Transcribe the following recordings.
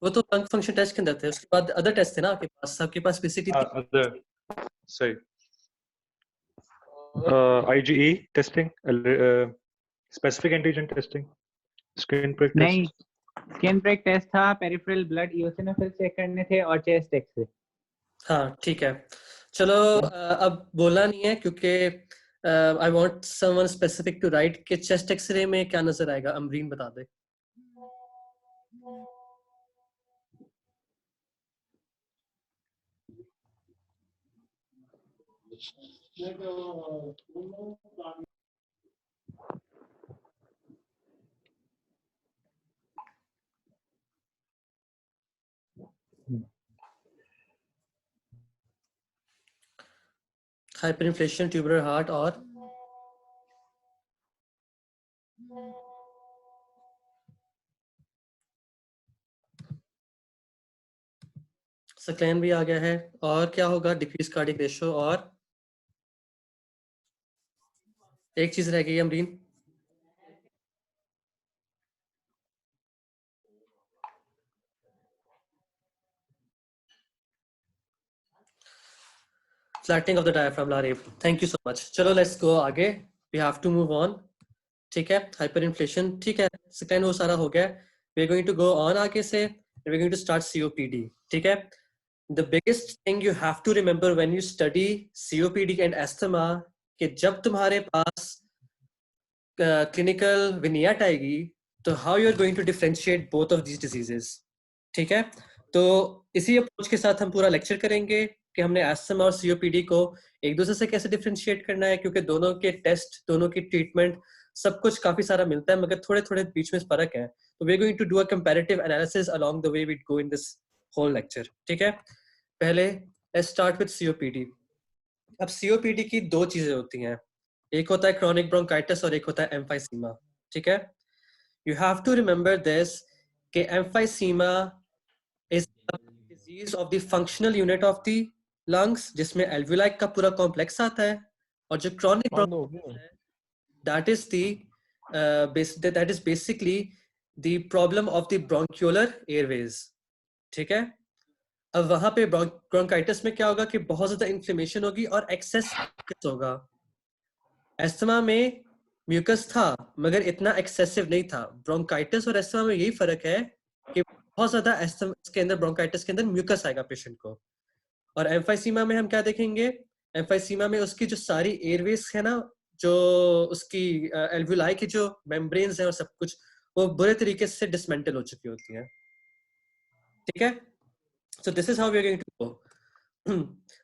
वो तो lung function test के अंदर थे, उसके बाद अदर टेस्ट थे ना आपके पास, आपके पास बेसिकली अदर सही IgE testing, specific antigen testing, skin prick नहीं, टेस्ट। स्किन प्रिक टेस्ट था, पेरिफेरल ब्लड इओसिनोफिल चेक करने थे और चेस्ट एक्स-रे। हाँ ठीक है, चलो अब बोलना नहीं है क्योंकि I want someone specific to write कि चेस्ट एक्सरे में क्या नजर आएगा। अमरीन बता दे। हाइपर इन्फ्लेशन, ट्यूबुलर हार्ट और सक्लेन भी आ गया है। और क्या होगा? डिक्रीज कार्डियक रेशो, और एक चीज रह गई Amreen. Flattening of the diaphragm, Laraib. Thank you so much. चलो लेट्स गो आगे, we have to move on. ठीक है, हाइपर इन्फ्लेशन ठीक है, सेकेंड वो सारा हो गया। We are going to go on आगे से, we are going to start COPD। ठीक है, the biggest thing you have to remember when you study COPD and asthma, कि जब तुम्हारे पास क्लिनिकल विनियट आएगी तो how you are going to differentiate both of these diseases. ठीक है, तो इसी अप्रोच के साथ हम पूरा लेक्चर करेंगे कि हमने एस्थमा और COPD को एक दूसरे से कैसे डिफरेंशिएट करना है, क्योंकि दोनों के टेस्ट, दोनों की ट्रीटमेंट, सब कुछ काफी सारा मिलता है, मगर थोड़े थोड़े बीच में फर्क है। तो we are going to do a comparative analysis along the way we go in this whole lecture. ठीक है, पहले लेट्स स्टार्ट विद COPD। अब COPD की दो चीजें होती हैं, एक होता है क्रॉनिक ब्रोंकाइटिस और एक होता है एम्फाइसीमा। ठीक है, you have to remember this कि emphysema is disease of the functional unit of the lungs, जिसमें एल्वुलाई का पूरा कॉम्प्लेक्स आता है, और जो क्रॉनिक ब्रोंकाइटिस है that is that is basically the problem of the bronchiolar airways. ठीक है, अब वहां पे ब्रोंकाइटिस में क्या होगा कि बहुत ज्यादा इन्फ्लेमेशन होगी और एक्सेस होगा। एस्थमा में म्यूकस था मगर इतना एक्सेसिव नहीं था। ब्रोंकाइटिस और एस्थमा में यही फर्क है कि बहुत ज्यादा एस्थमा के अंदर, ब्रोंकाइटिस के अंदर म्यूकस आएगा पेशेंट को। और एम्फाइसीमा में हम क्या देखेंगे? एम्फाइसीमा में उसकी जो सारी एयरवेज है ना, जो उसकी एल्वुलाई की जो मेम्ब्रेन्स है और सब कुछ, वो बुरे तरीके से डिसमेंटल हो चुकी होती है। ठीक है, so this is how we are going to go.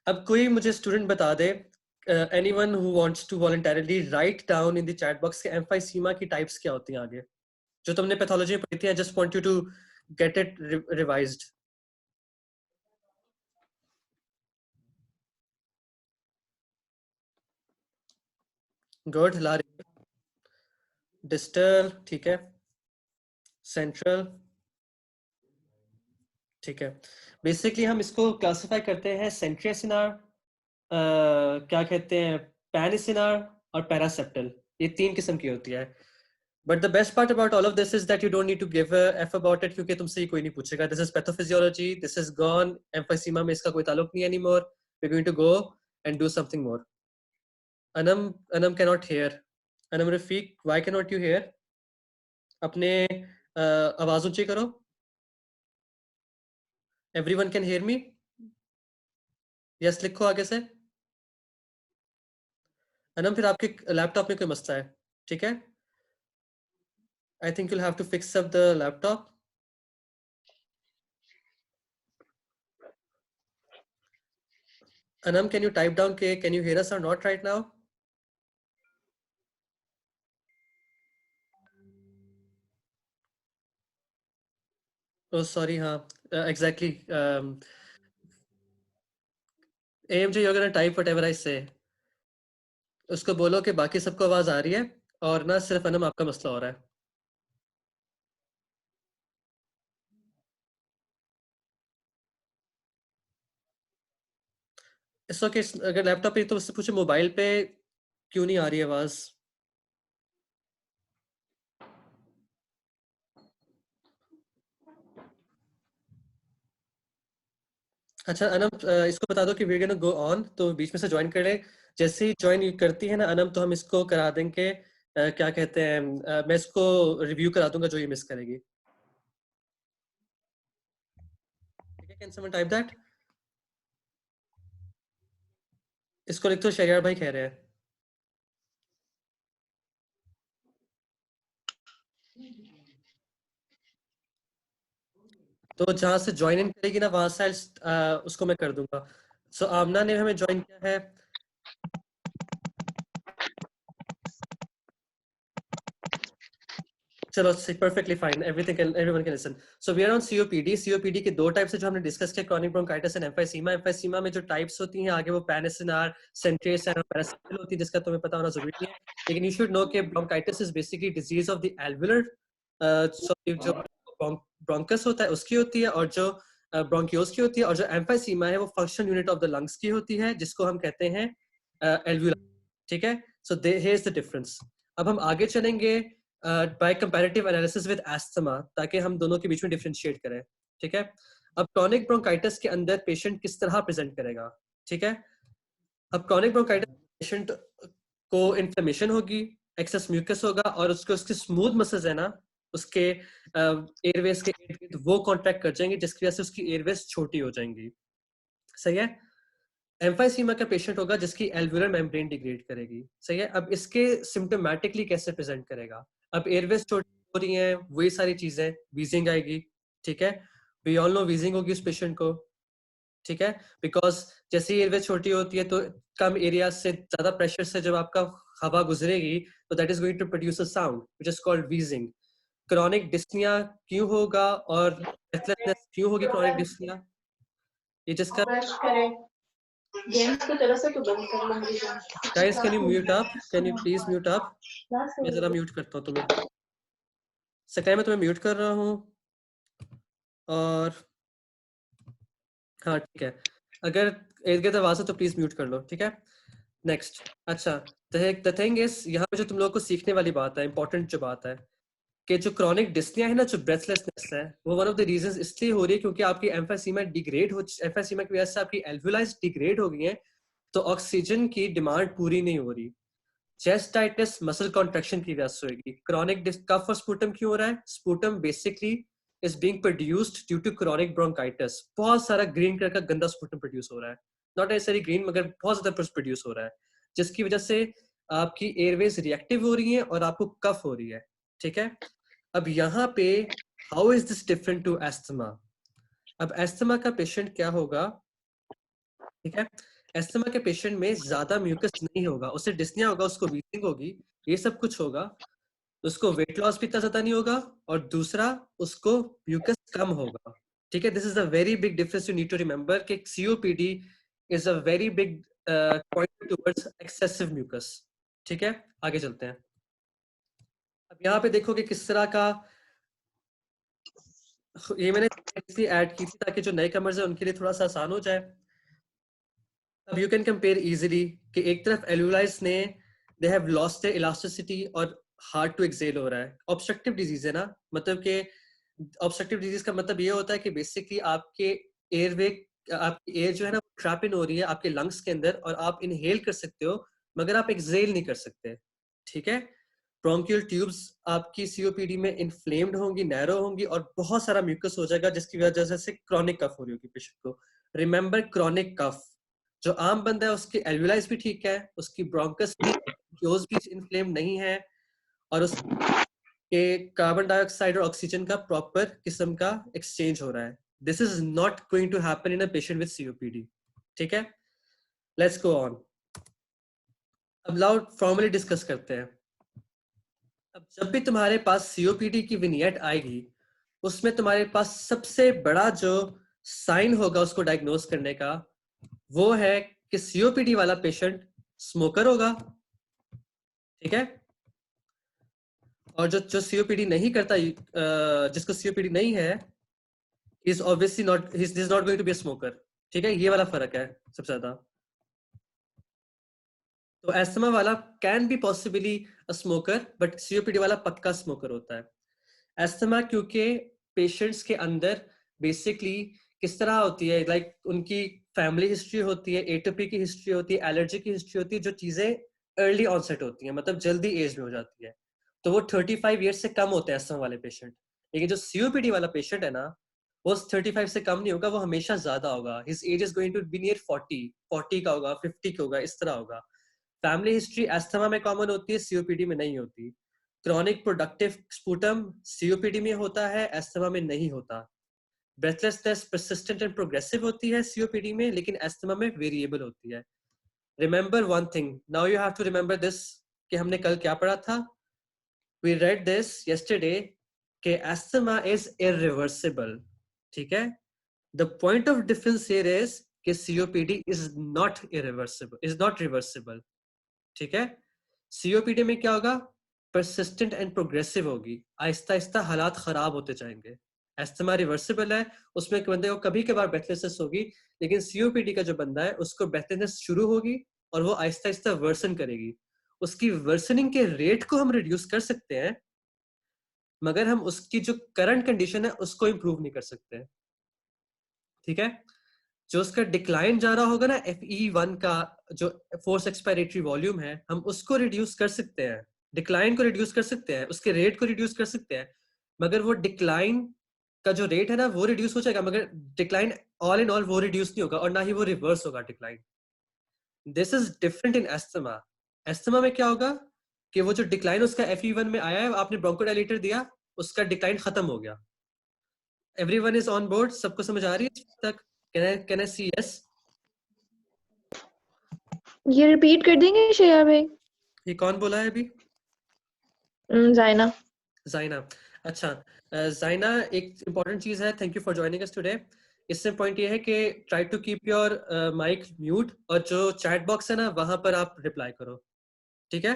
अब कोई मुझे स्टूडेंट बता दे, anyone who wants to voluntarily write down in the chat box के एम्फाइसीमा की टाइप्स क्या होती हैं आगे, जो तुमने पैथोलॉजी में पढ़ी थी। I just want you to get it revised. Good, Lari. Distal ठीक है, सेंट्रल ठीक है। बेसिकली हम इसको क्लासिफाई करते हैं सेंट्रियसिनार, क्या कहते हैं, पैनिसिनार और पैरासेप्टल, ये तीन किस्म की होती है। But the best part about all of this is that you don't need to give a F about it, क्योंकि तुमसे ये कोई नहीं पूछेगा। This is pathophysiology, this is gone. Emphysema में इसका कोई ताल्लुक नहीं any more. We are going to go and do something more. Anam, Anam can not hear. Anam Rafiq, why can not you hear? अपने आवाज ऊंची करो। Everyone can hear me? Yes लिखो आगे से। अनम फिर आपके लैपटॉप में कोई मसला है, ठीक है? I think you'll have to fix up the laptop. Anam, can you type down K? Can you hear us or not right now? Oh, sorry, हाँ, exactly. AMJ, you're gonna type whatever I say. उसको बोलो कि बाकी सबको आवाज आ रही है और ना सिर्फ अनम आपका मसला हो रहा है। इस वक्त अगर लैपटॉप पे तो उससे पूछो मोबाइल पे क्यों नहीं आ रही आवाज। अच्छा अनम, इसको बता दो कि वी गोना गो ऑन, तो बीच में से ज्वाइन कर ले। जैसे ही ज्वाइन करती है ना अनम, तो हम इसको करा देंगे, क्या कहते हैं, मैं इसको रिव्यू करा दूंगा जो ये मिस करेगी। ठीक है, कैन समवन टाइप दैट? इसको लिख दो, शरियार भाई कह रहे हैं। तो जहां से ज्वाइन इन करेगी ना वहां से उसको मैं कर दूंगा। सो आमना ने हमें ज्वाइन किया है। चलो, perfectly fine, everything can, everyone can listen. So we are on COPD. COPD के दो टाइप्स है जो हमने डिस्कस किया, chronic bronchitis and emphysema. Emphysema में जो टाइप्स होती हैं आगे वो पैनिसिनार, सेंट्रेस एंड पैरासिटिल होती है, जिसका तुम्हें पता होना जरूरी नहीं है। लेकिन यू शुड नो कि bronchitis is basically disease of the alveolar, जो ब्रोंकस होता है उसकी होती है, और जो ब्रोंकियोस की होती है, और जो एम्फाइसीमा है वो functional unit of the lungs की होती है, जिसको हम कहते हैं एल्वुलर। ठीक है, so here is the difference. अब हम आगे चलेंगे by comparative analysis with asthma, ताकि हम दोनों के बीच में डिफरेंशिएट करें। ठीक है, अब क्रॉनिक ब्रोंकाइटिस के अंदर पेशेंट किस तरह प्रेजेंट करेगा। ठीक है, अब क्रॉनिक ब्रोंकाइटिस पेशेंट को इन्फ्लेमेशन होगी, एक्सेस म्यूकस होगा, और उसके स्मूथ मसल्स है ना, उसके एयरवेज के इर्द गिर्द वो कॉन्ट्रैक्ट कर जाएंगे, जिसकी वजह से उसकी एयरवेज छोटी हो जाएंगी। सही है। एम्फाइसीमा का पेशेंट होगा जिसकी एल्वुलर मेम्ब्रेन डिग्रेड करेगी। सही है। अब इसके सिम्टोमेटिकली कैसे प्रेजेंट करेगा। अब एयरवेज छोटी हो रही हैं, वही सारी चीजें, वीजिंग आएगी। ठीक है, वी ऑल नो वीजिंग होगी उस पेशेंट को। ठीक है, बिकॉज जैसे एयरवेज छोटी होती है तो कम एरिया से ज्यादा प्रेशर से जब आपका हवा गुजरेगी तो that is going to produce a sound which is called wheezing. Chronic dyspnoea क्यों होगा और ब्रेथलेसनेस क्यों होगी क्रॉनिक डिस्निया, ये जिसका जेम्स की तरफ से तो बंद कर लूंगी। Guys can you mute up, can you please mute up. मैं जरा म्यूट करता हूँ तुम्हें। सकाई मैं तुम्हें म्यूट कर रहा हूँ। और हाँ ठीक है, अगर इर्द गिर्द आवाज है तो प्लीज म्यूट कर लो। ठीक है, नेक्स्ट। अच्छा, द थिंग इज, यहाँ पे जो तुम लोगों को सीखने वाली बात है, इंपॉर्टेंट जो बात है, कि जो क्रॉनिक डिस्निया है ना, जो ब्रेथलेसनेस है, वो वन ऑफ द रीजंस इसलिए हो रही है क्योंकि आपकी एम्फाइसीमा डिग्रेड हो, एम्फाइसीमा की वजह से आपकी एल्वुलाइज डिग्रेड हो गई है, तो ऑक्सीजन की डिमांड पूरी नहीं हो रही। चेस्ट टाइटनेस मसल कॉन्ट्रैक्शन की वजह से होगी। क्रॉनिक कफ और स्पूटम क्यों हो रहा है। Sputum basically is being produced due to chronic bronchitis. बहुत सारा ग्रीन कलर का गंदा स्पूटम प्रोड्यूस हो रहा है, नॉट नेसेसरी ग्रीन, मगर बहुत ज्यादा प्रोड्यूस हो रहा है, जिसकी वजह से आपकी एयरवेज रिएक्टिव हो रही है और आपको कफ हो रही है। ठीक है, अब यहाँ पे how is this different to asthma. अब एस्थमा का पेशेंट क्या होगा। ठीक है, एस्थमा के पेशेंट में ज्यादा म्यूकस नहीं होगा, उससे डिस्निया होगा, उसको वीजिंग होगी, ये सब कुछ होगा, उसको वेट लॉस भी इतना ज्यादा नहीं होगा, और दूसरा उसको म्यूकस कम होगा। ठीक है, this is a very big difference you need to remember कि COPD is a very big point towards excessive mucus. ठीक है, आगे चलते हैं। अब यहाँ पे देखो कि किस तरह का, ये मैंने इसलिए ऐड की थी ताकि जो नए कमर्स है उनके लिए थोड़ा सा आसान हो जाए। अब यू कैन कंपेयर इजीली कि एक तरफ एल्वुलाइज ने they have lost their elasticity और हार्ड टू एक्सेल हो रहा है। ऑब्स्ट्रक्टिव डिजीज है ना, मतलब कि ऑब्स्ट्रक्टिव डिजीज का मतलब ये होता है कि बेसिकली आपके एयरवे, आपकी एयर जो है ना ट्रैप इन हो रही है आपके लंग्स के अंदर, और आप इनहेल कर सकते हो मगर आप एक्सेल नहीं कर सकते। ठीक है, ब्रोंकियल ट्यूब्स आपकी सीओपीडी में इन्फ्लेम्ड होंगी, नैरो होंगी, और बहुत सारा म्यूकस हो जाएगा, जिसकी वजह से क्रॉनिक कफ हो रही होगी पेशेंट को। रिमेंबर, क्रॉनिक कफ, जो आम बंदा है उसकी एल्वुलाइज भी ठीक है, उसकी ब्रोंकस भी, ब्रोंकियोल्स भी इन्फ्लेम नहीं है, और उसके कार्बन डाइऑक्साइड और ऑक्सीजन का प्रॉपर किस्म का एक्सचेंज हो रहा है। This is not going to happen in a patient with COPD. ठीक है, लेट्स गो ऑन। अब लाओ फॉर्मली डिस्कस करते हैं। अब जब भी तुम्हारे पास सीओपीडी की विनियट आएगी, उसमें तुम्हारे पास सबसे बड़ा जो साइन होगा उसको डायग्नोज करने का, वो है कि सीओपीडी वाला पेशेंट स्मोकर होगा। ठीक है, और जो जो सीओपीडी नहीं करता, जिसको सीओपीडी नहीं है, is obviously not, he is not going to be a smoker. ठीक है, ये वाला फर्क है सबसे ज्यादा। तो एस्थमा वाला can be possibly a smoker, but COPD वाला पक्का स्मोकर होता है। एस्थमा क्योंकि पेशेंट्स के अंदर बेसिकली किस तरह होती है, लाइक उनकी फैमिली हिस्ट्री होती है, एटोपी की हिस्ट्री होती है, एलर्जी की हिस्ट्री होती है, जो चीजें अर्ली ऑनसेट होती हैं, मतलब जल्दी एज में हो जाती है, तो वो 35 ईयर्स से कम होते हैं अस्थमा वाले पेशेंट। लेकिन जो सीओपीडी वाला पेशेंट है ना, वो 35 से कम नहीं होगा, वो हमेशा ज्यादा होगा। His age is going to be near 40 का होगा, 50 का होगा, इस तरह होगा। फैमिली हिस्ट्री अस्थमा में कॉमन होती है, सीओपीडी में नहीं होती। क्रॉनिक प्रोडक्टिव स्पूटम सीओपीडी में होता है, अस्थमा में नहीं होता। ब्रेथलेसनेस persistent एंड प्रोग्रेसिव होती है सीओपीडी में, लेकिन अस्थमा में वेरिएबल होती है। Remember one thing, now you have to remember this, कि हमने कल क्या पढ़ा था। वी रेड दिस यस्टरडे कि अस्थमा इज इरिवर्सिबल, ठीक है। The point of difference here is कि COPD is not irreversible, is not reversible, ठीक है। सीओपीडी में क्या होगा, persistent एंड प्रोग्रेसिव होगी, आहिस्ता आहिस्ता हालात खराब होते जाएंगे। एस्थमा रिवर्सिबल है, उसमें एक बंदे को कभी कभार ब्रेथलेसनेस होगी, लेकिन सीओपीडी का जो बंदा है उसको ब्रेथलेसनेस शुरू होगी और वो आहिस्ता आहिस्ता वर्सन करेगी। उसकी वर्सनिंग के रेट को हम रिड्यूस कर सकते हैं, मगर हम उसकी जो करंट कंडीशन है उसको इंप्रूव नहीं कर सकते, ठीक है। जो उसका डिक्लाइन जा रहा होगा ना, FE1 का जो फोर्स एक्सपायरेटरी वॉल्यूम है, हम उसको रिड्यूस कर सकते हैं, डिक्लाइन को रिड्यूस कर सकते हैं, उसके रेट को रिड्यूस कर सकते हैं, मगर वो डिक्लाइन का जो रेट है ना वो रिड्यूस हो जाएगा, मगर डिक्लाइन ऑल इन ऑल वो रिड्यूस नहीं होगा, और ना ही वो रिवर्स होगा decline. This is different in asthma. Asthma में क्या होगा कि वो जो डिक्लाइन उसका FE1 में आया है, आपने ब्रोंकोडायलेटर दिया, उसका डिक्लाइन खत्म हो गया। एवरीवन इज ऑन बोर्ड, सबको समझ आ रही है तक? Can I see yes? ये रिपीट कर देंगे श्रेया भाई? ये कौन बोला है अभी? जाइना। जाइना, अच्छा। जाइना, एक इम्पॉर्टेंट चीज है, thank you for joining us today. इससे पॉइंट ये है कि try to keep your mic mute, और जो चैट बॉक्स है ना वहां पर आप रिप्लाई करो, ठीक है।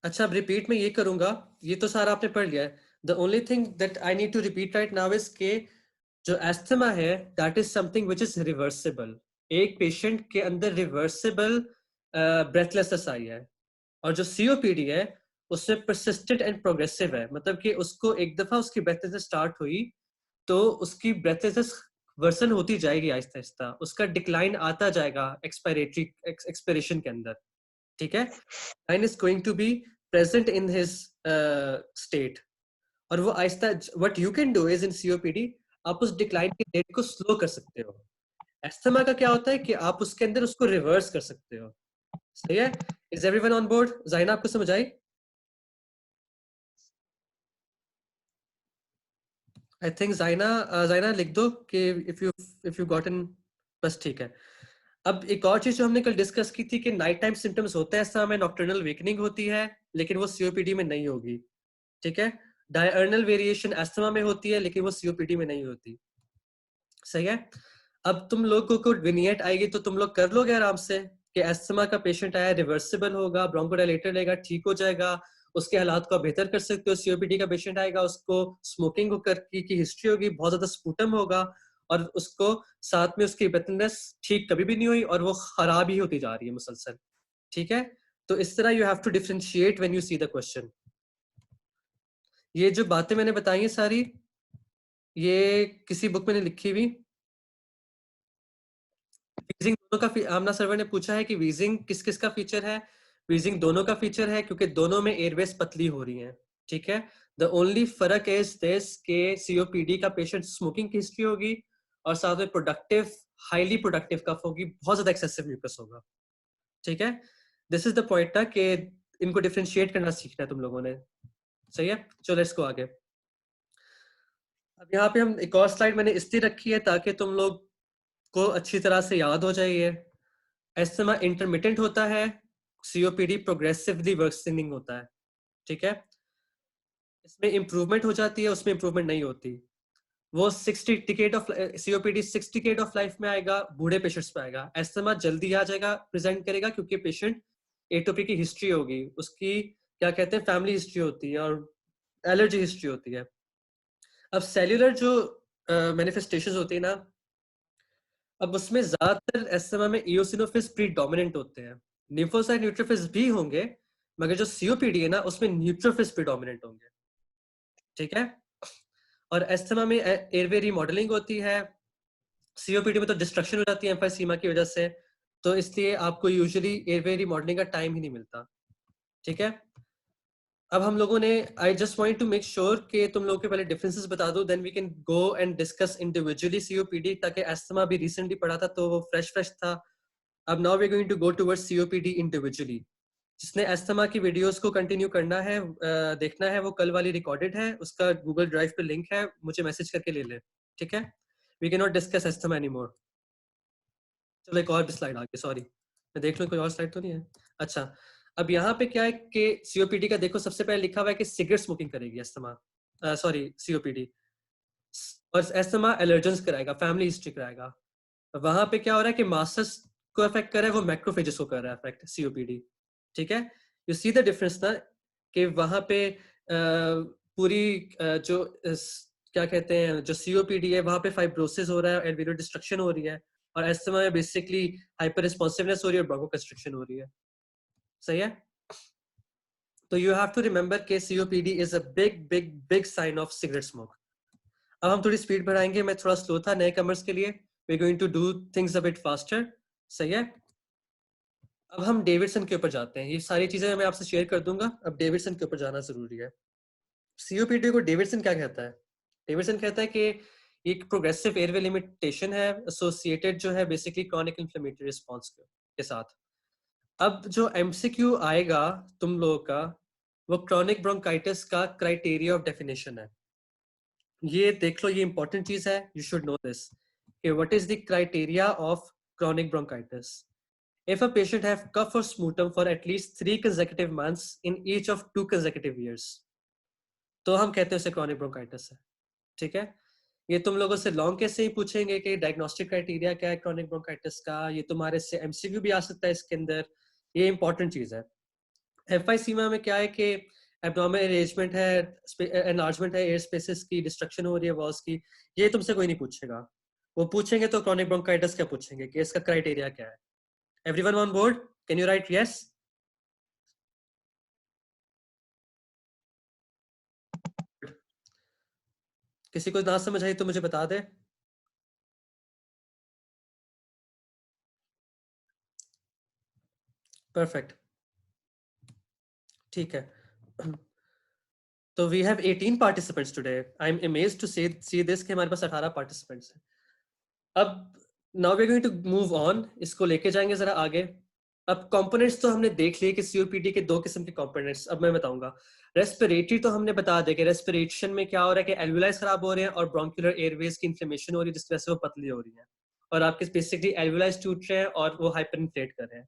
अच्छा, अब रिपीट में ये करूंगा, ये तो सारा आपने पढ़ लिया है। The only thing that I need to repeat right now is के जो एस्थमा है that is something which is reversible. एक पेशेंट के अंदर रिवर्सिबल ब्रेथलेसनेस आई है, और जो सीओपीडी है उसमें परसिस्टेंट एंड प्रोग्रेसिव है, मतलब कि उसको एक दफा उसकी ब्रेथलेसनेस स्टार्ट हुई तो उसकी ब्रेथलेसनेस वर्सन होती जाएगी आहिस्ता आहिस्ता, उसका डिक्लाइन आता जाएगा एक्सपायरेशन के अंदर, ठीक है। Line is going to be present in his state, और वो आहिस्ता, what you can do is in COPD, आप उस डिक्लाइन के रेट को स्लो कर सकते हो। एस्थमा का क्या होता है कि आप उसके अंदर उसको रिवर्स कर सकते हो, सही है। Is everyone on board? Jaina, आपको समझ आई? आई थिंक जाइना लिख दो कि इफ यू गॉटन, बस ठीक है। अब एक और चीज जो हमने कल डिस्कस की थी कि नाइट टाइम सिम्टम्स होते हैं ऐसा, में नॉक्टर्नल वीकनिंग होती है, लेकिन वो सीओपीडी में नहीं होगी, ठीक है। डायर्नल वेरिएशन एस्थमा में होती है, लेकिन वो सीओपीडी में नहीं होती, सही है। अब तुम लोगों को विनियट आएगी तो तुम लोग कर लोगे आराम से कि एस्थमा का पेशेंट आया, रिवर्सिबल होगा, ब्रोंकोडायलेटर लेगा, ठीक हो जाएगा, उसके हालात को बेहतर कर सकते हो। सीओपीडी का पेशेंट आएगा, उसको स्मोकिंग की हिस्ट्री होगी, बहुत ज्यादा स्पूटम होगा, और उसको साथ में उसकी ब्रेथनेस ठीक कभी भी नहीं हुई और वो खराब ही होती जा रही है मुसलसल, ठीक है। तो इस तरह you have to differentiate when you see the question. ये जो बातें मैंने बताई हैं सारी, ये किसी बुक में नहीं लिखी हुई। वीजिंग दोनों का, आमना सर्वर ने पूछा है कि वीजिंग किस किस का फीचर है। वीजिंग दोनों का फीचर है, क्योंकि दोनों में एयरवेज पतली हो रही हैं, ठीक है। द ओनली फर्क इज दिस के सीओपीडी का पेशेंट स्मोकिंग की हिस्ट्री होगी, और साथ में प्रोडक्टिव, हाईली प्रोडक्टिव कफ होगी, बहुत ज्यादा एक्सेसिव म्यूकस होगा, ठीक है। दिस इज द पॉइंट था कि इनको डिफरेंशिएट करना सीखना है तुम लोगों ने, सही है। चलो लेट्स गो आगे। अब यहाँ पे हम एक और स्लाइड मैंने इसलिए रखी है ताकि तुम लोग को अच्छी तरह से याद हो जाए। ये एस्थमा इंटरमिटेंट होता है, सीओपीडी प्रोग्रेसिवली वर्सनिंग होता है, ठीक है। इसमें इंप्रूवमेंट हो जाती है, उसमें इंप्रूवमेंट नहीं होती। वो 60 decade of COPD 6 decade of life में आएगा, बूढ़े पेशेंट्स पे आएगा। एस्थमा जल्दी आ जाएगा, प्रेजेंट करेगा, क्योंकि पेशेंट एटोपी की हिस्ट्री होगी, उसकी क्या कहते हैं फैमिली हिस्ट्री होती है, और एलर्जी हिस्ट्री होती है। अब सेल्यूलर जो मैनिफेस्टेशंस होती है ना, अब उसमें ज्यादातर एस्थमा में इओसिनोफिल्स प्रीडोमिनेंट होते हैं। लिम्फोसाइट न्यूट्रोफिल्स भी होंगे, मगर जो सीओपीडी है ना उसमें न्यूट्रोफिल्स प्रीडोमिनेंट होंगे, ठीक है। और एस्थमा में एयरवे रीमॉडलिंग होती है, सीओपीडी में तो डिस्ट्रक्शन हो जाती है एम्फाइसीमा की वजह से, तो इसलिए आपको यूजुअली एयरवे रीमॉडलिंग का टाइम ही नहीं मिलता। ठीक है, अब हम लोगों ने I just want to make sure कि तुम लोगों के पहले डिफरेंसेस बता दो, then we can go and discuss individually COPD, ताकि एस्थमा भी रिसेंटली पढ़ा था तो वो फ्रेश था। अब now we are going to go towards COPD individually. जिसने एस्थमा की वीडियोस को कंटिन्यू करना है, देखना है, वो कल वाली रिकॉर्डेड है, उसका गूगल ड्राइव पे लिंक है, मुझे मैसेज करके ले ले। ठीक है, we can not discuss asthma anymore. चलो एक और भी स्लाइड आगे, सॉरी मैं देख लूं कोई और स्लाइड तो नहीं है। अच्छा, अब यहाँ पे क्या है कि सीओपीडी का देखो सबसे पहले लिखा हुआ है कि सिगरेट स्मोकिंग करेगी एस्थमा, सॉरी सीओपीडी, और एस्थमा एलर्जेंस कराएगा, फैमिली हिस्ट्री कराएगा। वहां पे क्या हो रहा है कि मास्टर्स को अफेक्ट कर रहा है, वो मैक्रोफेजेस को कर रहा है अफेक्ट सीओपीडी। ठीक है, यू सी द डिफरेंस ना, कि वहां पे पूरी जो क्या कहते हैं, जो सीओपीडी है वहां पे फाइब्रोसिस हो रहा है, एल्वियोलर डिस्ट्रक्शन हो रही है, और एस्थमा में बेसिकली हाइपर रिस्पॉन्सिवनेस हो रही है और ब्रोंकोकंस्ट्रिक्शन हो रही है। सही है, तो यू हैव टू रिमेंबर के COPD is a big big big sign of cigarette smoke. अब हम थोड़ी स्पीड बढ़ाएंगे, मैं थोड़ा स्लो था नए कमर्स के लिए, we going to do things a bit faster. सही है, अब हम डेविडसन के ऊपर जाते हैं, ये सारी चीजें मैं आपसे शेयर कर दूंगा, अब डेविडसन के ऊपर जाना जरूरी है। सीओपीडी को डेविडसन क्या कहता है? डेविडसन कहता है कि एक प्रोग्रेसिव एयरवे लिमिटेशन है एसोसिएटेड जो है बेसिकली क्रॉनिक इन्फ्लेमेटरी रिस्पांस के साथ। अब जो एमसीक्यू आएगा तुम लोगों का, वो क्रॉनिक ब्रोंकाइटिस का क्राइटेरिया ऑफ डेफिनेशन है। ये देख लो, ये इंपॉर्टेंट चीज है, यू शुड नो दिस, कि what is the criteria of chronic bronchitis. If a patient have cough or sputum for at least 3 consecutive months in each of 2 consecutive years, तो हम कहते हैं उसे क्रॉनिक ब्रोंकाइटिस है। ठीक है, ये तुम लोगों से लॉन्ग केस से ही पूछेंगे कि डायग्नोस्टिक क्राइटेरिया क्या है क्रॉनिक ब्रोंकाइटिस का, ये तुम्हारे से एमसीक्यू भी आ सकता है इसके अंदर, ये इंपॉर्टेंट चीज है। एफआईसीमा में क्या है कि एब्डोमिनल अरेंजमेंट है, एनलार्जमेंट है, एयर स्पेसेस की डिस्ट्रक्शन हो रही है वॉल्स की, ये तुमसे कोई नहीं पूछेगा। वो पूछेंगे तो क्रॉनिक ब्रोंकाइटिस क्या पूछेंगे कि इसका क्राइटेरिया क्या है। Everyone on board? Can you write yes? किसी को ना समझ आई तो मुझे बता दे। Perfect. ठीक है, तो we have 18 participants today. I'm amazed to see this कि हमारे पास 18 participants हैं। अब now we're going to move on, इसको लेके जाएंगे जरा आगे। अब कंपोनेंट्स तो हमने देख लिए कि सीओपीडी के 2 किस्म के कंपोनेंट्स, अब मैं बताऊंगा। रेस्पिरेटरी तो हमने बता दिया कि रेस्पिरेशन में क्या हो रहा है कि एल्वुलाइज खराब हो रहे हैं और ब्रोंक्यूलर एयरवेज की इन्फ्लेमेशन हो रही है जिसकी वजह से वो पतली हो रही है और आपके बेसिकली एल्वुलाइज टूट रहे हैं और वो हाइपरइन्फ्लेट कर रहे हैं।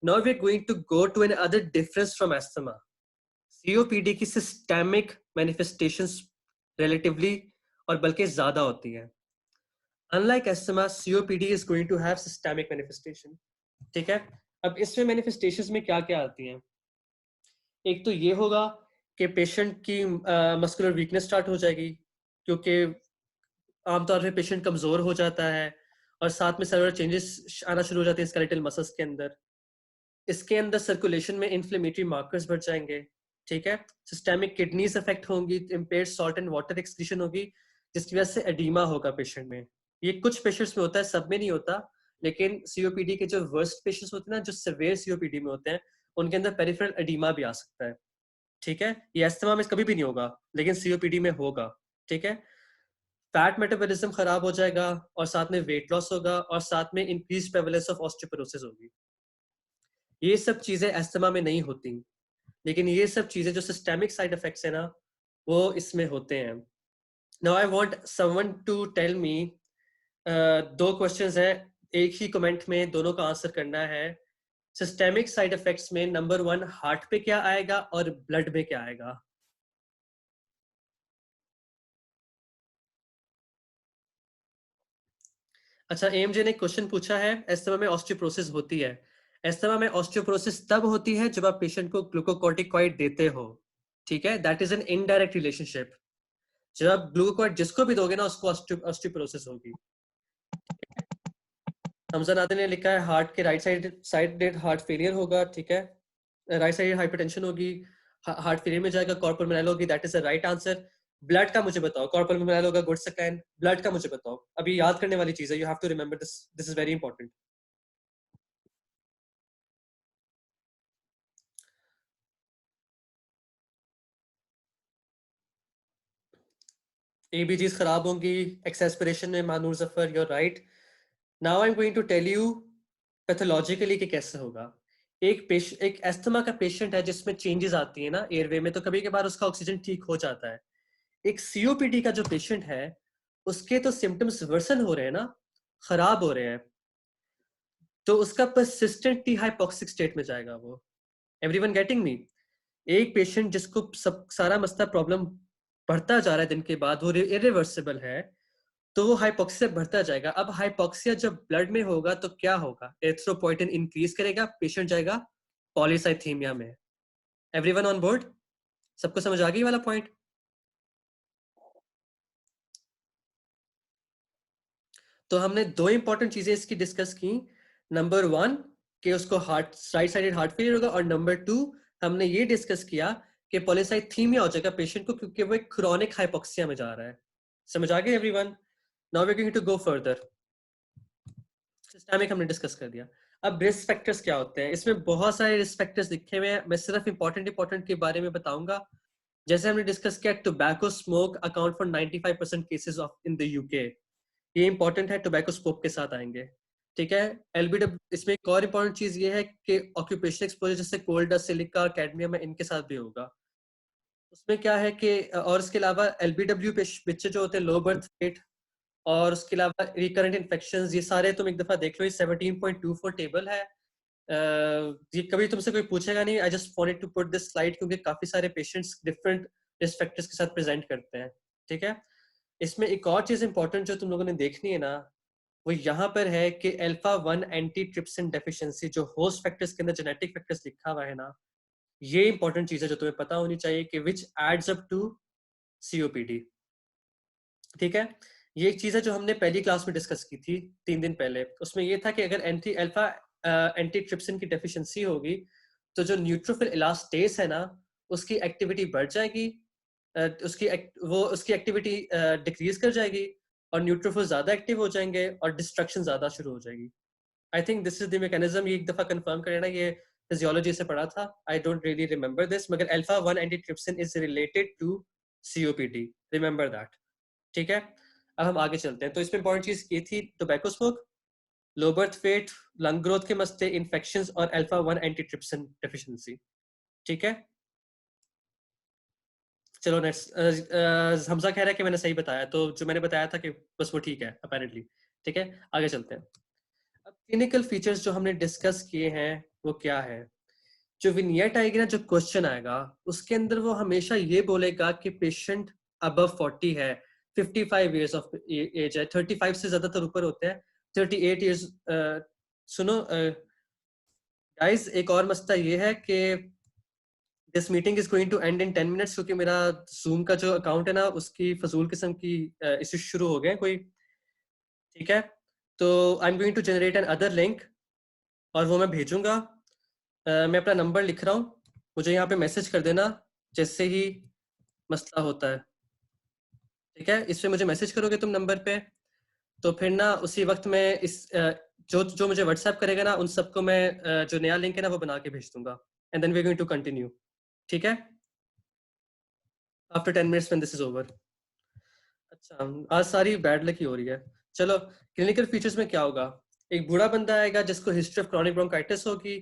Now we are going to go to an other difference from asthma. COPD की सिस्टेमिक मैनिफेस्टेशंस रिलेटिवली और बल्कि ज्यादा होती है। Unlike asthma, COPD is going to have systemic manifestation. ठीक है, अब इसमें मैनिफेस्टेशंस में क्या क्या आती हैं? एक तो ये होगा कि पेशेंट की मस्कुलर वीकनेस स्टार्ट हो जाएगी, क्योंकि आमतौर पे पेशेंट कमजोर हो जाता है और साथ में सेलुलर चेंजेस आना शुरू हो जाते हैं स्केलेटल मसल्स के अंदर। इसके अंदर सर्कुलेशन में इन्फ्लेमेटरी मार्कर्स बढ़ जाएंगे। ठीक है, सिस्टेमिक किडनीज अफेक्ट होंगी, impaired salt and water excretion होगी जिसकी वजह से एडीमा होगा पेशेंट में। ये कुछ पेशेंट्स में होता है, सब में नहीं होता, लेकिन सीओपीडी के जो वर्स्ट पेशेंट्स होते हैं ना, जो सिवियर सीओपीडी में होते हैं, उनके अंदर पेरिफेरल एडीमा भी आ सकता है। ठीक है, ये एस्थमा में कभी भी नहीं होगा लेकिन सीओपीडी में होगा। ठीक है, फैट मेटाबॉलिज्म खराब हो जाएगा और साथ में वेट लॉस होगा और साथ में इंक्रीज प्रेवलेंस ऑफ ऑस्टियोपोरोसिस होगी। ये सब चीजें एस्थमा में नहीं होती, लेकिन ये सब चीजें जो सिस्टेमिक साइड इफेक्ट्स है ना, वो इसमें होते हैं। Now I want someone to tell me, 2 questions हैं, एक ही कमेंट में दोनों का आंसर करना है। सिस्टेमिक साइड इफेक्ट्स में नंबर 1 हार्ट पे क्या आएगा और ब्लड में क्या आएगा? अच्छा, एमजे ने क्वेश्चन पूछा है, एस्थमा में ऑस्टियोपोरोसिस होती है। एस्थमा में ऑस्टियोपोरोसिस तब होती है जब आप पेशेंट को ग्लूकोकॉर्टिकॉइड देते हो। ठीक है, that is an indirect relationship. जब आप ग्लूकोकॉर्टिक जिसको भी दोगे ना, उसको ऑस्टियोपोरोसिस होगी। हमजा नादिर ने लिखा है हार्ट के राइट साइड हार्ट फेलियर होगा। ठीक है, राइट साइड हाइपरटेंशन होगी, हार्ट फेलियर में जाएगा, कॉर्पोरल होगी, that is the right answer. Blood का मुझे बताओ, कॉर्पोरल पल्मोनरी होगा, गुड सेकेंड, ब्लड का मुझे बताओ। अभी याद करने वाली चीज है, you have to remember this, this is very important. ABGs खराब होंगी, एक्सेस्पिरेशन में Manoor Jafar, you're right. Now I am going to tell you pathologically कि कैसे होगा। एक एस्थमा का पेशेंट है जिसमें चेंजेस आती है ना एयरवे में, तो कभी कभार उसका ऑक्सीजन ठीक हो जाता है। एक COPD का जो पेशेंट है उसके तो सिम्टम्स वर्सन हो रहे हैं ना, खराब हो रहे हैं, तो उसका परसिस्टेंटली हाइपोक्सिक स्टेट में जाएगा वो। Everyone getting me? एक पेशेंट जिसको सब सारा मसला प्रॉब्लम बढ़ता जा रहा है दिन के बाद, वो इरिवर्सिबल है, तो वो हाइपोक्सिया बढ़ता जाएगा। अब हाइपोक्सिया जब ब्लड में होगा तो क्या होगा? एरिथ्रोपोइटिन इंक्रीज करेगा, पेशेंट जाएगा पॉलीसाइथीमिया में। Everyone on board? सबको समझ आ गई वाला पॉइंट? तो हमने दो इंपॉर्टेंट चीजें इसकी डिस्कस की। नंबर 1 कि उसको राइट साइडेड हार्ट फेलियर होगा, और नंबर 2 हमने ये डिस्कस किया कि पॉलीसाइथीमिया हो जाएगा पेशेंट को क्योंकि वो एक क्रोनिक हाइपोक्सिया में जा रहा है। समझ आ गई everyone? Now we are going to go further. Systemic हमने डिस्कस कर दिया। अब रिस्क फैक्टर्स क्या होते हैं? इसमें बहुत सारे रिस्क फैक्टर्स लिखे हुए हैं, मैं सिर्फ इंपॉर्टेंट के बारे में बताऊंगा। जैसे हमने डिस्कस किया, tobacco smoke account for 95% cases of in the UK. ये इंपॉर्टेंट है, टोबैको स्मोक के साथ आएंगे, ठीक है। LBW, इसमें एक और इंपॉर्टेंट चीज ये है कि ऑक्यूपेशनल एक्सपोजर जैसे कोल डस्ट, सिलिका, कैडमियम है, इनके साथ भी होगा। उसमें क्या है कि और इसके अलावा LBW बच्चे जो होते हैं लो बर्थ वेट, और उसके अलावा रिकरेंट इन्फेक्शंस, ये सारे तुम एक दफा देख लो। ये 17.24 टेबल है। ये कभी तुमसे कोई पूछेगा नहीं। I just wanted to put this slide क्योंकि काफी सारे पेशेंट्स डिफरेंट रिस्क फैक्टर्स के साथ प्रेजेंट करते हैं, ठीक है। इसमें एक और चीज इंपॉर्टेंट जो तुम लोगों ने देखनी है ना, वो यहाँ पर है कि अल्फा 1 एंटीट्रिप्सिन डेफिशिएंसी, जो होस्ट फैक्टर्स के अंदर जेनेटिक फैक्टर्स लिखा हुआ है ना, ये इंपॉर्टेंट चीज है जो तुम्हें पता होनी चाहिए कि विच एड्स अप टू COPD, ठीक है। ये एक चीज है जो हमने पहली क्लास में डिस्कस की थी 3 दिन पहले। उसमें ये था कि अगर एंटीट्रिप्सिन की डेफिशिएंसी होगी तो जो न्यूट्रोफिल इलास्टेस है ना, उसकी एक्टिविटी बढ़ जाएगी, उसकी एक्टिविटी डिक्रीज कर जाएगी, और न्यूट्रोफिल ज्यादा एक्टिव हो जाएंगे और डिस्ट्रक्शन ज्यादा शुरू हो जाएगी। I think this is the mechanism. ये एक दफा कंफर्म कर लेना, ये फिजियोलॉजी से पढ़ा था। I don't really remember this, मगर alpha 1 antitrypsin is related to COPD, remember that, ठीक है। अब हम आगे चलते हैं। तो इसमें इंपॉर्टेंट चीज ये थी, tobacco smoke, low birth weight, lung growth के मसले, इन्फेक्शंस, और अल्फा 1 एंटीट्रिप्सिन डेफिशिएंसी, ठीक है। चलो नेक्स्ट। हमजा कह रहा है कि मैंने सही बताया, तो जो मैंने बताया था कि बस वो ठीक है अपेरेंटली, ठीक है। आगे चलते हैं। अब क्लिनिकल फीचर्स जो हमने डिस्कस किए हैं वो क्या है? जो विनियट आएगी ना, जो क्वेश्चन आएगा, उसके अंदर वो हमेशा ये बोलेगा कि पेशेंट अबव 40 है, 55 इयर्स ऑफ एज है, 35 से ज्यादातर ऊपर होते हैं, 38 इयर्स। सुनो गाइस, एक और मसला ये है कि this meeting is going to end in 10 minutes, क्योंकि मेरा जूम का जो अकाउंट है ना, उसकी फजूल किस्म की इश्यूज शुरू हो गए कोई, ठीक है। तो I am going to generate another link, और वो मैं भेजूंगा। मैं अपना नंबर लिख रहा हूँ, मुझे यहाँ पे मैसेज कर देना जैसे ही मसला होता है, ठीक है। इस पे मुझे मैसेज करोगे तुम नंबर पे, तो फिर ना उसी वक्त मैं इस जो मुझे व्हाट्सएप करेगा ना, उन सबको मैं जो नया लिंक है ना वो बना के भेज दूंगा, and then we are going to continue, ठीक है, after 10 minutes when this is over. अच्छा, आज सारी बैड लक ही हो रही है। चलो, क्लिनिकल फीचर्स में क्या होगा? एक बूढ़ा बंदा आएगा जिसको हिस्ट्री ऑफ क्रॉनिक ब्रोंकाइटिस होगी,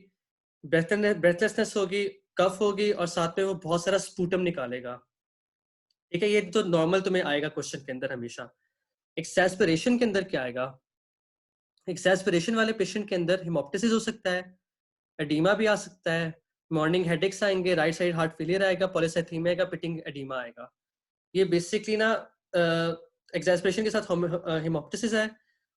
ब्रेथलेसनेस होगी, कफ होगी, और साथ में वो बहुत सारा स्पूटम निकालेगा, ठीक है। ये तो नॉर्मल तुम्हें आएगा क्वेश्चन के अंदर हमेशा। एक्सैस्पिरेशन के अंदर क्या आएगा? एक्सैस्पिरेशन वाले पेशेंट के अंदर हिमोप्टिसिस हो सकता है, एडीमा भी आ सकता है, मॉर्निंग हेडेक्स आएंगे, राइट साइड हार्ट फेलियर आएगा, पॉलीसाइथीमिया आएगा, पिटिंग एडीमा आएगा। ये बेसिकली ना एक्सैस्पिरेशन के साथ हिमोप्टिसिस है,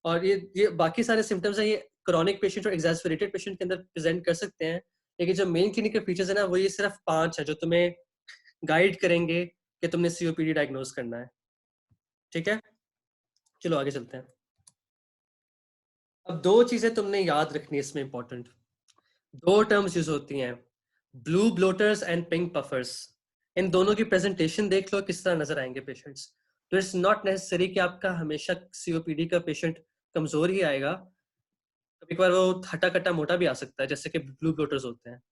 और ये बाकी सारे सिम्टम्स हैं, ये क्रॉनिक पेशेंट और एक्सैस्पिरेटेड पेशेंट के अंदर प्रेजेंट कर सकते हैं। लेकिन जो मेन क्लिनिकल फीचर्स है ना, वो ये सिर्फ 5 है जो तुम्हें गाइड करेंगे कि तुमने COPD डायग्नोज करना है, ठीक है। चलो आगे चलते हैं। अब 2 चीजें तुमने याद रखनी है इसमें इंपॉर्टेंट। 2 टर्म्स यूज होती हैं, ब्लू ब्लोटर्स एंड पिंक पफर्स। इन दोनों की प्रेजेंटेशन देख लो किस तरह नजर आएंगे पेशेंट्स। तो इट्स नॉट नेसेसरी कि आपका हमेशा COPD का पेशेंट कमजोर ही आएगा, कभी कभार वो हटा कटा मोटा भी आ सकता है, जैसे कि ब्लू ब्लोटर्स होते हैं।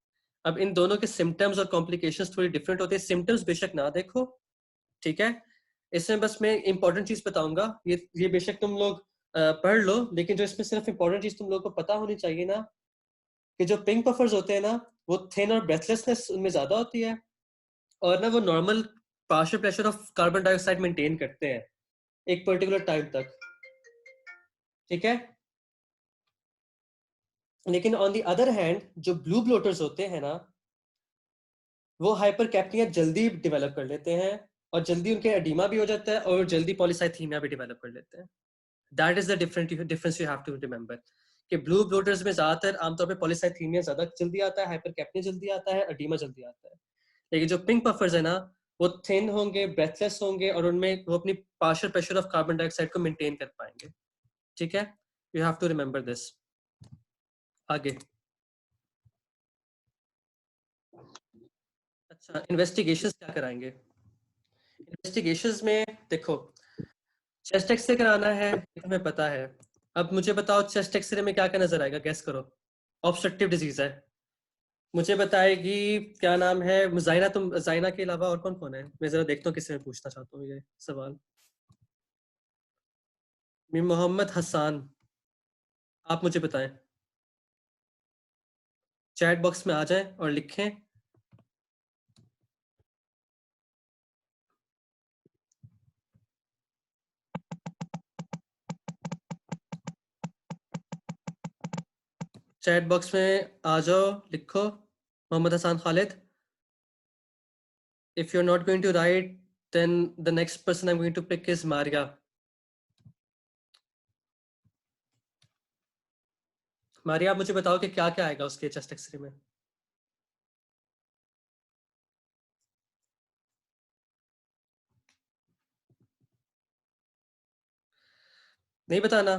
अब इन दोनों के सिम्टम्स और कॉम्प्लिकेशंस थोड़ी डिफरेंट होते हैं। सिम्टम्स बेशक ना देखो, ठीक है, इसमें बस मैं इंपॉर्टेंट चीज बताऊंगा, ये बेशक तुम लोग पढ़ लो, लेकिन जो इसमें सिर्फ इंपॉर्टेंट चीज तुम लोग को पता होनी चाहिए ना, कि जो पिंक पफर्स होते हैं ना, वो थिन और ब्रेथलेसनेस उनमें ज्यादा होती है, और ना वो normal partial pressure of carbon dioxide maintain करते हैं एक पर्टिकुलर टाइम तक, ठीक है। लेकिन ऑन द अदर हैंड जो ब्लू ब्लोटर्स होते हैं ना, वो हाइपर कैप्निया जल्दी डेवलप कर लेते हैं, और जल्दी उनके एडिमा भी हो जाता है, और जल्दी पॉलीसाइथीमिया भी डेवलप कर लेते हैं। That is the difference you have to remember, कि ब्लू ब्लोटर्स में ज्यादातर आमतौर पे पॉलीसाइथीमिया ज्यादा जल्दी आता है, हाइपर कैप्निया जल्दी आता है, एडिमा जल्दी आता है। लेकिन जो पिंक पफर्स है ना, वो थिन होंगे, ब्रेथलेस होंगे, और उनमें वो अपनी partial pressure of carbon dioxide को मेंटेन कर पाएंगे, ठीक है। You have to remember this. आगे, अच्छा, इन्वेस्टिगेशंस क्या कराएंगे? इन्वेस्टिगेशंस में देखो, चेस्ट एक्सरे कराना है, हमें पता है। अब मुझे बताओ चेस्ट एक्सरे में क्या क्या नजर आएगा, गैस करो। ऑब्स्ट्रक्टिव डिजीज है, मुझे बताएगी, क्या नाम है मुजाइना, तुम जाइना के अलावा और कौन कौन है? मैं जरा देखता हूँ किससे मैं पूछना चाहता हूँ ये सवाल। मोहम्मद हसन, आप मुझे बताएं, चैट बॉक्स में आ जाएं और लिखें। चैट बॉक्स में आ जाओ, लिखो Mohammad Hasan Khalid. If you're not going to write, then the next person I'm going to pick is Maria. Maria, आप मुझे बताओ कि क्या क्या आएगा उसके चेस्ट एक्सरे में। नहीं बताना,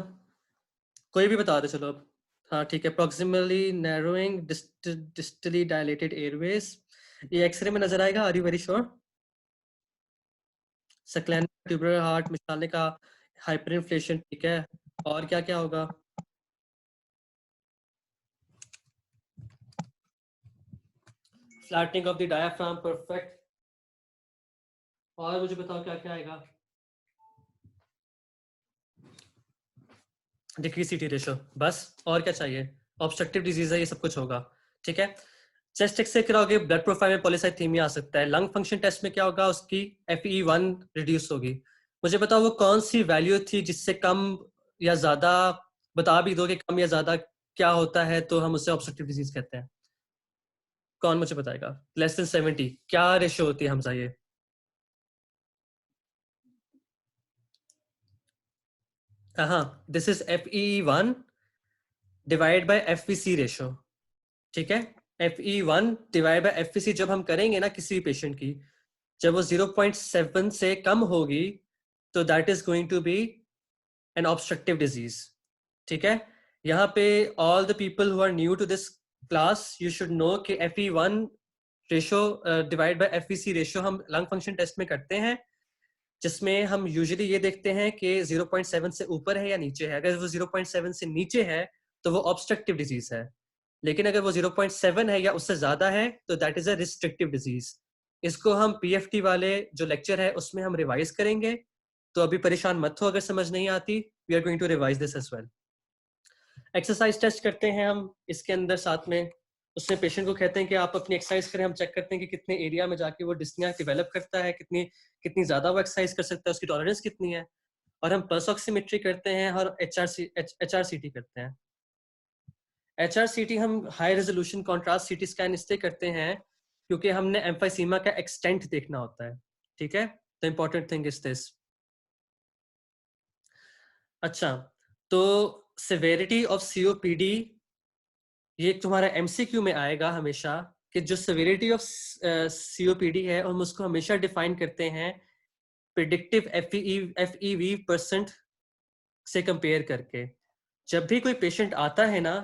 कोई भी बता दे चलो अब। हाँ ठीक है, proximally narrowing distally dilated airways, ये एक्सरे में नजर आएगा। Are you very sure? सक्लेनिक ट्यूबुलर हार्ट, मिसालने का हाइपर इन्फ्लेशन, ठीक है। और क्या क्या होगा? Flattening of the diaphragm, perfect. और मुझे बताओ क्या क्या आएगा? डिक्रीज सीटी रेशो, बस। और क्या चाहिए? ऑब्स्ट्रक्टिव डिजीज है, ये सब कुछ होगा, ठीक है। चेस्ट एक्सरे कराओगे, ब्लड प्रोफाइल में पॉलीसाइथीमिया आ सकता है। लंग फंक्शन टेस्ट में क्या होगा, उसकी FEV1 रिड्यूस होगी। मुझे बताओ वो कौन सी वैल्यू थी जिससे कम या ज्यादा, बता भी दो कि कम या ज्यादा क्या होता है, तो हम उसे ऑब्स्ट्रक्टिव डिजीज कहते हैं। कौन मुझे बताएगा? लेस देन 70 क्या रेशियो होती है हमजा ये? हाँ, this is FEV1 divide by FVC ratio, ठीक है। FE1 डिवाइड बाय FVC जब हम करेंगे ना किसी पेशेंट की, जब वो 0.7 से कम होगी, तो that is going to be an obstructive disease, ठीक है। यहाँ पे all the people who are new to this class, you should know कि FE1 ratio divide by FVC ratio हम लंग फंक्शन टेस्ट में करते हैं, जिसमें हम यूजुअली ये देखते हैं कि 0.7 से ऊपर है या नीचे है। अगर वो 0.7 से नीचे है तो वो ऑब्स्ट्रक्टिव डिजीज है, लेकिन अगर वो 0.7 है या उससे ज्यादा है तो that is a restrictive disease. इसको हम PFT वाले जो लेक्चर है उसमें हम रिवाइज करेंगे, तो अभी परेशान मत हो अगर समझ नहीं आती। We are going to revise this as well. Exercise test करते हैं हम इसके अंदर साथ में, उसमें पेशेंट को कहते हैं कि आप अपनी एक्सरसाइज करें, हम चेक करते हैं कि कितने एरिया में जाके वो डिस्निया डेवलप करता है, कितनी ज्यादा वो एक्सरसाइज कर सकता है, उसकी टॉलरेंस कितनी है। और हम पल्स ऑक्सीमेट्री करते हैं और HRCT करते हैं। HRCT हम high resolution contrast CT scan इसलिए करते हैं क्योंकि हमने एम्फाइसीमा का एक्सटेंट देखना होता है, ठीक है। The important thing is this. अच्छा, तो सिवियरिटी ऑफ COPD, ये तुम्हारा MCQ में आएगा हमेशा, कि जो सिवियरिटी ऑफ COPD है हम उसको हमेशा डिफाइन करते हैं प्रिडिक्टिव FEV% से कंपेयर करके। जब भी कोई पेशेंट आता है ना,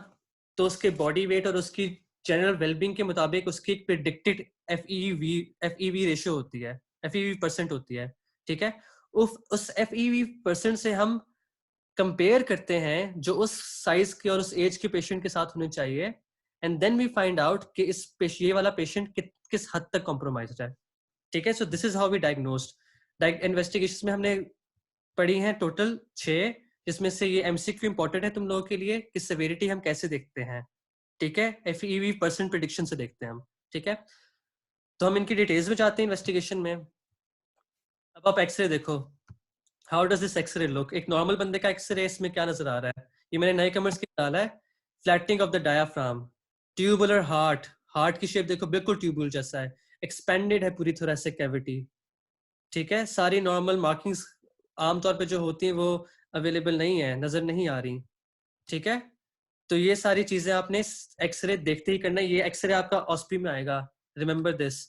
तो उसके बॉडी वेट और उसकी जनरल वेलबींग के मुताबिक उसकी एक प्रिडिक्टेड FEV रेशियो होती है, FEV परसेंट होती है, ठीक है। उस FEV परसेंट से हम कंपेयर करते हैं जो उस साइज के और उस एज के पेशेंट के साथ होने चाहिए, and then we find out कि ये वाला पेशेंट किस हद तक कॉम्प्रोमाइज्ड है, ठीक है। So this is how we diagnosed. Investigation में हमने पढ़ी हैं टोटल 6, जिसमें से ये MCQ इंपॉर्टेंट है तुम लोगों के लिए कि सेवेरिटी हम कैसे देखते हैं, ठीक है। FEV परसेंट प्रेडिक्शन से देखते हैं हम, ठीक है। तो हम इनकी डिटेल्स में जाते हैं इन्वेस्टिगेशन में। अब आप एक्सरे देखो, how does this x-ray look. एक नॉर्मल बंदे का एक्सरे इसमें क्या नजर आ रहा है, ये मैंने नए कमर्स की डाला है। Flattening of the diaphragm, tubular heart की शेप देखो बिल्कुल ट्यूबुल जैसा है, एक्सपेंडेड है पूरी थोरेसिक कैविटी, ठीक है। सारी नॉर्मल मार्किंग्स आमतौर पे जो होती हैं वो अवेलेबल नहीं है, नजर नहीं आ रही, ठीक है। तो ये सारी चीजें आपने एक्सरे देखते ही करना है। ये एक्सरे आपका ऑस्पी में आएगा, रिमेंबर दिस,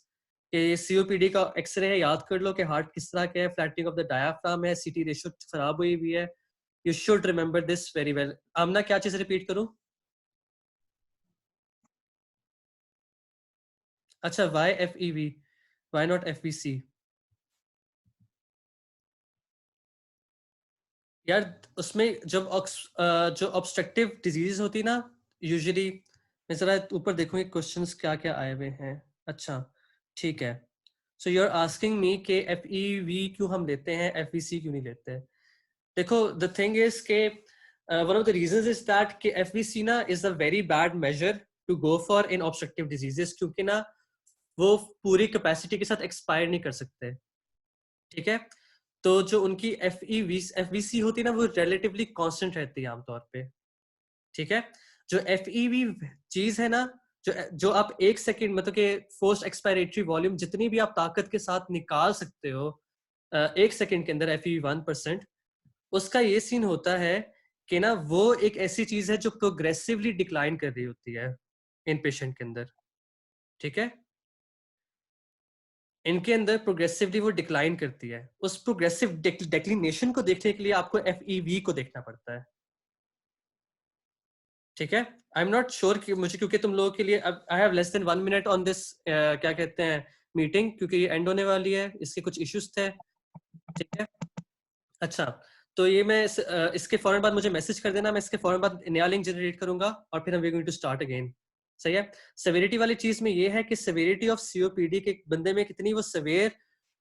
ये COPD का एक्सरे है, याद कर लो कि हार्ट किस तरह का है, फ्लैटनिंग ऑफ द डायाफ्राम है, CT रेशियो खराब हुई हुई है। You should remember this very well. आमना क्या चीज रिपीट करूं? अच्छा, why FEV, why not FVC? यार उसमें जब जो ऑब्स्ट्रक्टिव डिजीज होती है ना, यूजुअली मैं जरा ऊपर देखूंगी क्वेश्चंस क्या क्या आए हुए हैं। अच्छा ठीक है, so you are asking me के FEV क्यों हम लेते हैं, FVC क्यों नहीं लेते। देखो द थिंग इज के one of the reasons is that कि FVC ना is a very bad measure to go for in obstructive diseases, क्योंकि ना वो पूरी कैपेसिटी के साथ एक्सपायर नहीं कर सकते, ठीक है। तो जो उनकी FVC होती है ना, वो रिलेटिवली कांस्टेंट रहती है आमतौर पे, ठीक है। जो FEV चीज है ना, जो आप 1 सेकंड मतलब कि फोर्स्ड एक्सपायरेटरी वॉल्यूम जितनी भी आप ताकत के साथ निकाल सकते हो 1 सेकंड के अंदर FEV 1%, उसका ये सीन होता है कि ना वो एक ऐसी चीज है जो प्रोग्रेसिवली डिक्लाइन कर रही होती है इन पेशेंट के अंदर, ठीक है। इनके अंदर प्रोग्रेसिवली वो डिक्लाइन करती है। उस प्रोग्रेसिव डिक्लिनेशन को देखने के लिए आपको FEV को देखना पड़ता है, ठीक है। आई एम नॉट श्योर कि मुझे, क्योंकि तुम लोगों के लिए अब I have less than 1 minute on this क्या कहते हैं मीटिंग, क्योंकि ये एंड होने वाली है, इसके कुछ इश्यूज थे, ठीक है। अच्छा, तो ये मैं इसके फौरन बाद मुझे मैसेज कर देना, मैं इसके फौरन बाद नया लिंक जनरेट करूंगा और फिर हम we going to start again, सही है। सेवेरिटी वाली चीज में ये है कि सेवेरिटी ऑफ COPD के बंदे में कितनी वो सेवेयर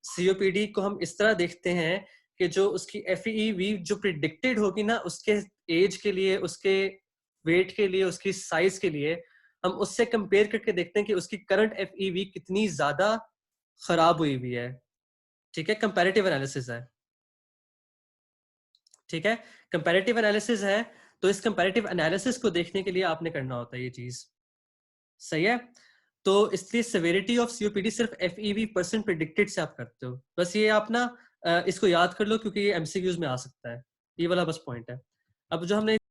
COPD को हम इस तरह देखते हैं कि जो उसकी FEV जो प्रिडिक्टेड होगी ना, उसके एज के लिए, उसके वेट के लिए, उसकी साइज के लिए, हम उससे कंपेयर करके देखते हैं कि उसकी करंट FEV कितनी ज्यादा खराब हुई हुई है, ठीक है। कंपैरेटिव एनालिसिस है, ठीक है। कंपैरेटिव एनालिसिस है, तो इस कंपैरेटिव एनालिसिस को देखने के लिए आपने करना होता है ये चीज, सही है। तो इसलिए सेवेरिटी ऑफ COPD सिर्फ FEV परसेंट प्रेडिक्टेड से आप करते हो, बस ये आप ना इसको याद कर लो, क्योंकि ये MCQs में आ सकता है, ये वाला बस पॉइंट है। अब जो हमने